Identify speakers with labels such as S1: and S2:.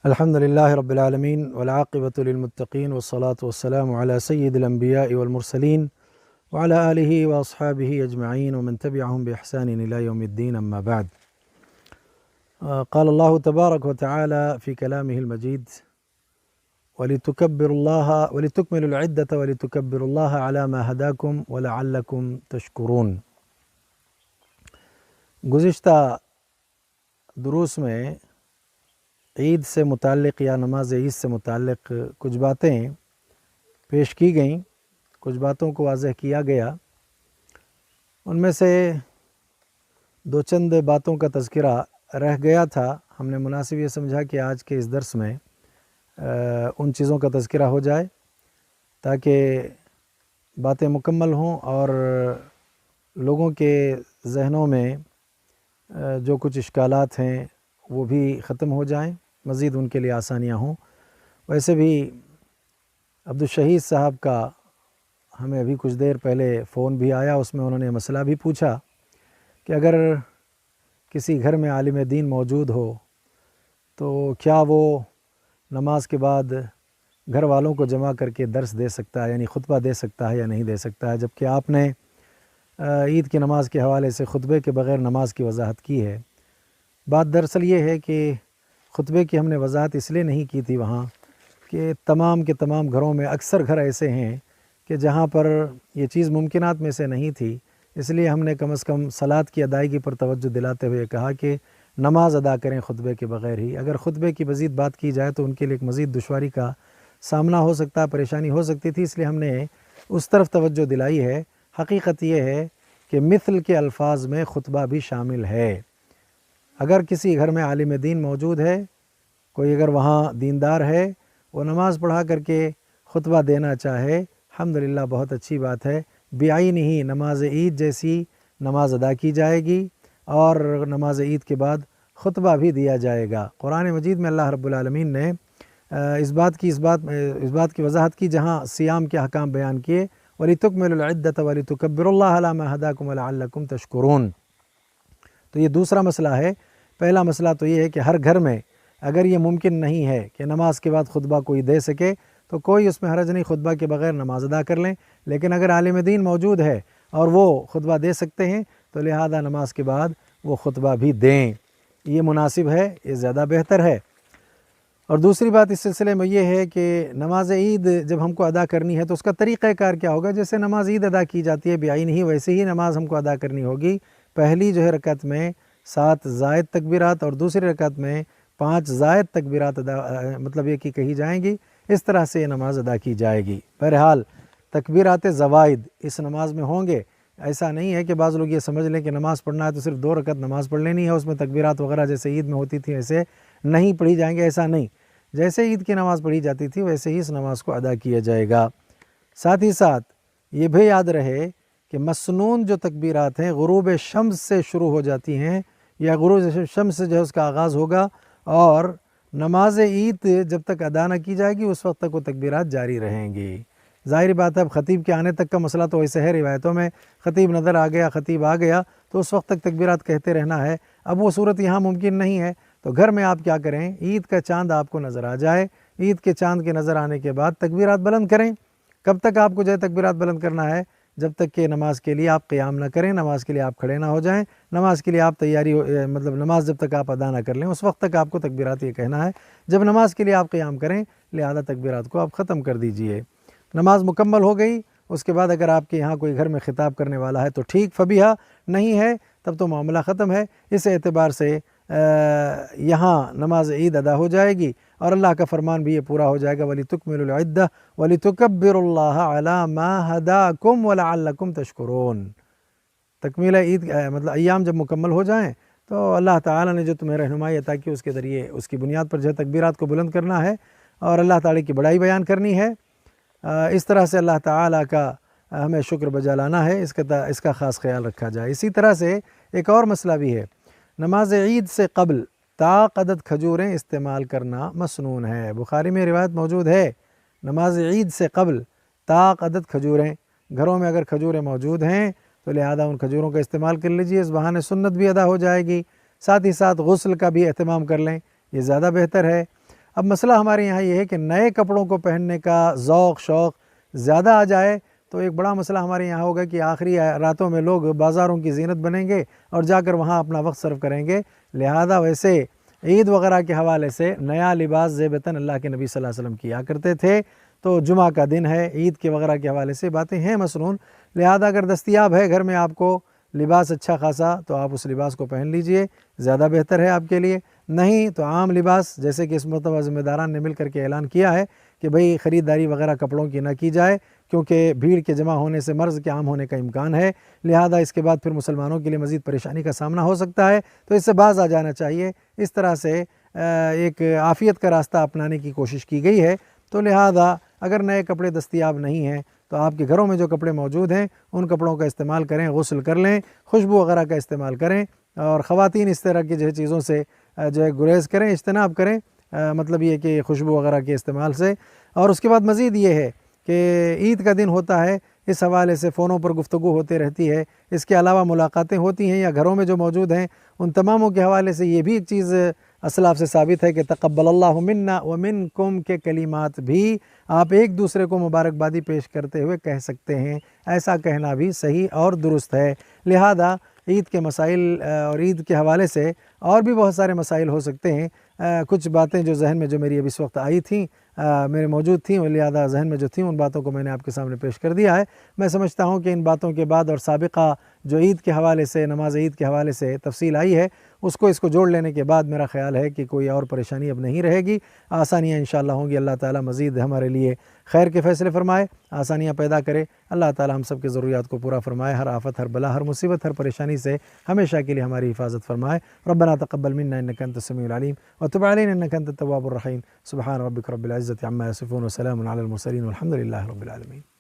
S1: الحمد لله رب العالمين والعاقبة للمتقين والصلاة والسلام على سيد الأنبياء والمرسلين وعلى آله وأصحابه أجمعين ومن تبعهم بإحسان إلى يوم الدين. أما بعد، قال الله تبارك وتعالى في كلامه المجيد: ولتكبروا الله ولتكملوا العدة ولتكبروا الله على ما هداكم ولعلكم تشكرون۔ گزشتہ دروس میں عید سے متعلق یا نماز عید سے متعلق کچھ باتیں پیش کی گئیں، کچھ باتوں کو واضح کیا گیا۔ ان میں سے دو چند باتوں کا تذکرہ رہ گیا تھا۔ ہم نے مناسب یہ سمجھا کہ آج کے اس درس میں ان چیزوں کا تذکرہ ہو جائے تاکہ باتیں مکمل ہوں اور لوگوں کے ذہنوں میں جو کچھ اشکالات ہیں وہ بھی ختم ہو جائیں، مزید ان کے لیے آسانیاں ہوں۔ ویسے بھی عبدالشہید صاحب کا ہمیں ابھی کچھ دیر پہلے فون بھی آیا، اس میں انہوں نے مسئلہ بھی پوچھا کہ اگر کسی گھر میں عالم دین موجود ہو تو کیا وہ نماز کے بعد گھر والوں کو جمع کر کے درس دے سکتا ہے، یعنی خطبہ دے سکتا ہے یا نہیں دے سکتا ہے، جبکہ آپ نے عید کی نماز کے حوالے سے خطبے کے بغیر نماز کی وضاحت کی ہے۔ بات دراصل یہ ہے کہ خطبے کی ہم نے وضاحت اس لیے نہیں کی تھی وہاں کہ تمام کے تمام گھروں میں اکثر گھر ایسے ہیں کہ جہاں پر یہ چیز ممکنات میں سے نہیں تھی، اس لیے ہم نے کم از کم صلاۃ کی ادائیگی پر توجہ دلاتے ہوئے کہا کہ نماز ادا کریں خطبے کے بغیر ہی۔ اگر خطبے کی مزید بات کی جائے تو ان کے لیے ایک مزید دشواری کا سامنا ہو سکتا ہے، پریشانی ہو سکتی تھی، اس لیے ہم نے اس طرف توجہ دلائی ہے۔ حقیقت یہ ہے کہ مثل کے الفاظ میں خطبہ بھی شامل ہے۔ اگر کسی گھر میں عالم دین موجود ہے، کوئی اگر وہاں دیندار ہے، وہ نماز پڑھا کر کے خطبہ دینا چاہے، الحمدللہ بہت اچھی بات ہے۔ بعین ہی نماز عید جیسی نماز ادا کی جائے گی اور نماز عید کے بعد خطبہ بھی دیا جائے گا۔ قرآن مجید میں اللہ رب العالمین نے اس بات کی وضاحت کی جہاں صیام کے احکام بیان کیے، وَلِتُكْمِلُوا الْعِدَّةَ وَلِتُكَبِّرُوا اللَّهَ عَلَى مَا هَدَاكُمْ وَلَعَلَّكُمْ تَشْكُرُونَ۔ تو یہ دوسرا مسئلہ ہے۔ پہلا مسئلہ تو یہ ہے کہ ہر گھر میں اگر یہ ممکن نہیں ہے کہ نماز کے بعد خطبہ کوئی دے سکے تو کوئی اس میں حرج نہیں، خطبہ کے بغیر نماز ادا کر لیں، لیکن اگر عالم دین موجود ہے اور وہ خطبہ دے سکتے ہیں تو لہذا نماز کے بعد وہ خطبہ بھی دیں، یہ مناسب ہے، یہ زیادہ بہتر ہے۔ اور دوسری بات اس سلسلے میں یہ ہے کہ نماز عید جب ہم کو ادا کرنی ہے تو اس کا طریقہ کار کیا ہوگا؟ جیسے نماز عید ادا کی جاتی ہے بعین ہی، ویسے ہی نماز ہم کو ادا کرنی ہوگی۔ پہلی جو ہے رکعت میں 7 زائد تکبیرات اور دوسری رکعت میں 5 زائد تکبیرات مطلب یہ کہ کہی جائیں گی، اس طرح سے یہ نماز ادا کی جائے گی۔ بہرحال تکبیرات زوائد اس نماز میں ہوں گے۔ ایسا نہیں ہے کہ بعض لوگ یہ سمجھ لیں کہ نماز پڑھنا ہے تو صرف 2 رکعت نماز پڑھ لینی ہے، اس میں تکبیرات وغیرہ جیسے عید میں ہوتی تھی ایسے نہیں پڑھی جائیں گے، ایسا نہیں۔ جیسے عید کی نماز پڑھی جاتی تھی ویسے ہی اس نماز کو ادا کیا جائے گا۔ ساتھ ہی ساتھ یہ بھی یاد رہے کہ مسنون جو تکبیرات ہیں غروب شمس سے شروع ہو جاتی ہیں، یا غروب شمس سے جو ہے اس کا آغاز ہوگا، اور نماز عید جب تک ادا نہ کی جائے گی اس وقت تک وہ تکبیرات جاری رہیں گی۔ ظاہر بات ہے اب خطیب کے آنے تک کا مسئلہ تو ایسے ہے، روایتوں میں خطیب نظر آ گیا، خطیب آ گیا تو اس وقت تک تکبیرات کہتے رہنا ہے۔ اب وہ صورت یہاں ممکن نہیں ہے، تو گھر میں آپ کیا کریں، عید کا چاند آپ کو نظر آ جائے، عید کے چاند کے نظر آنے کے بعد تکبیرات بلند کریں۔ کب تک آپ کو جو ہے تکبیرات بلند کرنا ہے؟ جب تک کہ نماز کے لیے آپ قیام نہ کریں، نماز کے لیے آپ کھڑے نہ ہو جائیں، نماز کے لیے آپ مطلب نماز جب تک آپ ادا نہ کر لیں اس وقت تک آپ کو تکبیرات یہ کہنا ہے۔ جب نماز کے لیے آپ قیام کریں لہذا تکبیرات کو آپ ختم کر دیجئے۔ نماز مکمل ہو گئی، اس کے بعد اگر آپ کے یہاں کوئی گھر میں خطاب کرنے والا ہے تو ٹھیک، فبیہا، نہیں ہے تب تو معاملہ ختم ہے۔ اس اعتبار سے یہاں نماز عید ادا ہو جائے گی اور اللہ کا فرمان بھی یہ پورا ہو جائے گا، وَلِتُكْمِلُوا الْعِدَّةَ وَلِتُكَبِّرُوا اللَّهَ عَلَى مَا هَدَاكُمْ وَلَعَلَّكُمْ تَشْكُرُونَ۔ تکمیل عید مطلب ایام جب مکمل ہو جائیں تو اللہ تعالیٰ نے جو تمہیں رہنمائی عطا کی اس کے ذریعے اس کی بنیاد پر جو ہے تکبیرات کو بلند کرنا ہے اور اللہ تعالیٰ کی بڑائی بیان کرنی ہے۔ اس طرح سے اللہ تعالیٰ کا ہمیں شکر بجا لانا ہے، اس کا خاص خیال رکھا جائے۔ اسی طرح سے ایک اور مسئلہ بھی ہے، نماز عید سے قبل طاق عدد کھجوریں استعمال کرنا مسنون ہے۔ بخاری میں روایت موجود ہے، نماز عید سے قبل طاق عدد کھجوریں، گھروں میں اگر کھجوریں موجود ہیں تو لہذا ان کھجوروں کا استعمال کر لیجئے، اس بہانے سنت بھی ادا ہو جائے گی۔ ساتھ ہی ساتھ غسل کا بھی اہتمام کر لیں، یہ زیادہ بہتر ہے۔ اب مسئلہ ہمارے یہاں یہ ہے کہ نئے کپڑوں کو پہننے کا ذوق شوق زیادہ آ جائے تو ایک بڑا مسئلہ ہمارے یہاں ہوگا کہ آخری راتوں میں لوگ بازاروں کی زینت بنیں گے اور جا کر وہاں اپنا وقت صرف کریں گے۔ لہذا ویسے عید وغیرہ کے حوالے سے نیا لباس زیبتاً اللہ کے نبی صلی اللہ علیہ وسلم کیا کرتے تھے، تو جمعہ کا دن ہے، عید کے وغیرہ کے حوالے سے باتیں ہیں مسنون، لہذا اگر دستیاب ہے گھر میں آپ کو لباس اچھا خاصا تو آپ اس لباس کو پہن لیجئے، زیادہ بہتر ہے آپ کے لیے۔ نہیں تو عام لباس، جیسے کہ اس مرتبہ ذمہ داران نے مل کر کے اعلان کیا ہے کہ بھئی خریداری وغیرہ کپڑوں کی نہ کی جائے، کیونکہ بھیڑ کے جمع ہونے سے مرض کے عام ہونے کا امکان ہے، لہذا اس کے بعد پھر مسلمانوں کے لیے مزید پریشانی کا سامنا ہو سکتا ہے، تو اس سے باز آ جانا چاہیے۔ اس طرح سے ایک عافیت کا راستہ اپنانے کی کوشش کی گئی ہے، تو لہذا اگر نئے کپڑے دستیاب نہیں ہیں تو آپ کے گھروں میں جو کپڑے موجود ہیں ان کپڑوں کا استعمال کریں، غسل کر لیں، خوشبو وغیرہ کا استعمال کریں، اور خواتین اس طرح کی جو چیزوں سے جو ہے گریز کریں، اجتناب کریں، مطلب یہ کہ خوشبو وغیرہ کے استعمال سے۔ اور اس کے بعد مزید یہ ہے کہ عید کا دن ہوتا ہے، اس حوالے سے فونوں پر گفتگو ہوتے رہتی ہے، اس کے علاوہ ملاقاتیں ہوتی ہیں یا گھروں میں جو موجود ہیں ان تماموں کے حوالے سے یہ بھی ایک چیز اسلاف سے ثابت ہے کہ تقبل اللہ منا ومنکم کے کلمات بھی آپ ایک دوسرے کو مبارکبادی پیش کرتے ہوئے کہہ سکتے ہیں، ایسا کہنا بھی صحیح اور درست ہے۔ لہذا عید کے مسائل اور عید کے حوالے سے اور بھی بہت سارے مسائل ہو سکتے ہیں، کچھ باتیں جو ذہن میں جو میری اب اس وقت آئی تھیں، میرے موجود تھیں، لہذا ذہن میں جو تھیں ان باتوں کو میں نے آپ کے سامنے پیش کر دیا ہے۔ میں سمجھتا ہوں کہ ان باتوں کے بعد اور سابقہ جو عید کے حوالے سے، نماز عید کے حوالے سے تفصیل آئی ہے، اس کو جوڑ لینے کے بعد میرا خیال ہے کہ کوئی اور پریشانی اب نہیں رہے گی، آسانیاں انشاءاللہ ہوں گی۔ اللہ تعالیٰ مزید ہمارے لیے خیر کے فیصلے فرمائے، آسانیاں پیدا کرے۔ اللہ تعالیٰ ہم سب کے ضروریات کو پورا فرمائے، ہر آفت، ہر بلا، ہر مصیبت، ہر پریشانی سے ہمیشہ کے لیے ہماری حفاظت فرمائے۔ ربنا تقبل منا انک انت السمیع العلیم وتب علینا انک انت التواب الرحیم۔ سبحان ربک رب العزۃ عما یصفون وسلام علی المرسلین والحمد للہ رب العالمین۔